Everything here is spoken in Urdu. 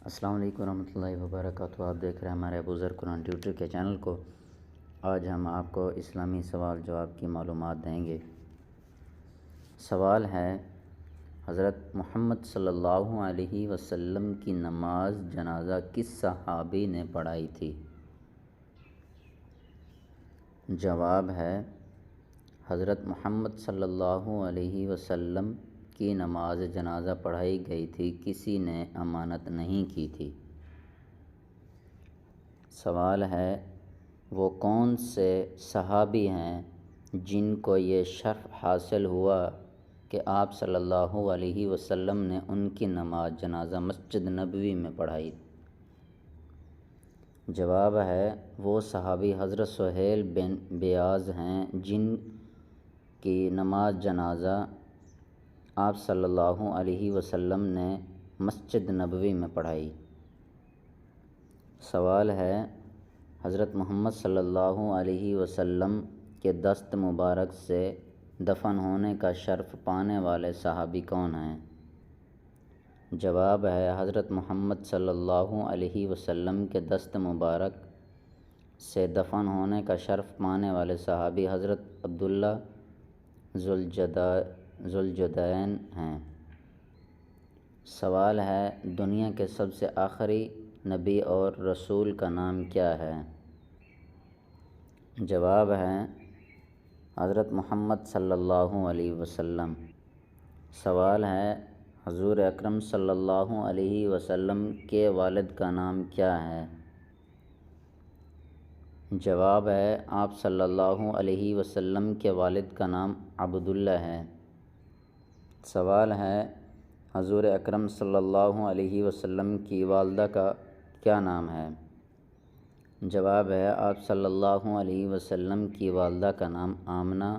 السلام علیکم ورحمۃ اللہ وبرکاتہ۔ آپ دیکھ رہے ہیں ہمارے ابوذر قرآن ٹیوٹر کے چینل کو۔ آج ہم آپ کو اسلامی سوال جواب کی معلومات دیں گے۔ سوال ہے، حضرت محمد صلی اللہ علیہ وسلم کی نماز جنازہ کس صحابی نے پڑھائی تھی؟ جواب ہے، حضرت محمد صلی اللہ علیہ وسلم کی نماز جنازہ پڑھائی گئی تھی، کسی نے امانت نہیں کی تھی۔ سوال ہے، وہ کون سے صحابی ہیں جن کو یہ شرف حاصل ہوا کہ آپ صلی اللہ علیہ وسلم نے ان کی نماز جنازہ مسجد نبوی میں پڑھائی؟ جواب ہے، وہ صحابی حضرت سہیل بن بیاض ہیں جن کی نماز جنازہ آپ صلی اللہ علیہ وسلم نے مسجد نبوی میں پڑھائی۔ سوال ہے، حضرت محمد صلی اللہ علیہ وسلم کے دست مبارک سے دفن ہونے کا شرف پانے والے صحابی کون ہیں؟ جواب ہے، حضرت محمد صلی اللہ علیہ وسلم کے دست مبارک سے دفن ہونے کا شرف پانے والے صحابی حضرت عبداللہ ذوالجدین ہیں۔ سوال ہے، دنیا کے سب سے آخری نبی اور رسول کا نام کیا ہے؟ جواب ہے، حضرت محمد صلی اللہ علیہ وسلم۔ سوال ہے، حضور اکرم صلی اللہ علیہ وسلم کے والد کا نام کیا ہے؟ جواب ہے، آپ صلی اللہ علیہ وسلم کے والد کا نام عبداللہ ہے۔ سوال ہے، حضور اکرم صلی اللہ علیہ وسلم کی والدہ کا کیا نام ہے؟ جواب ہے، آپ صلی اللہ علیہ وسلم کی والدہ کا نام آمنہ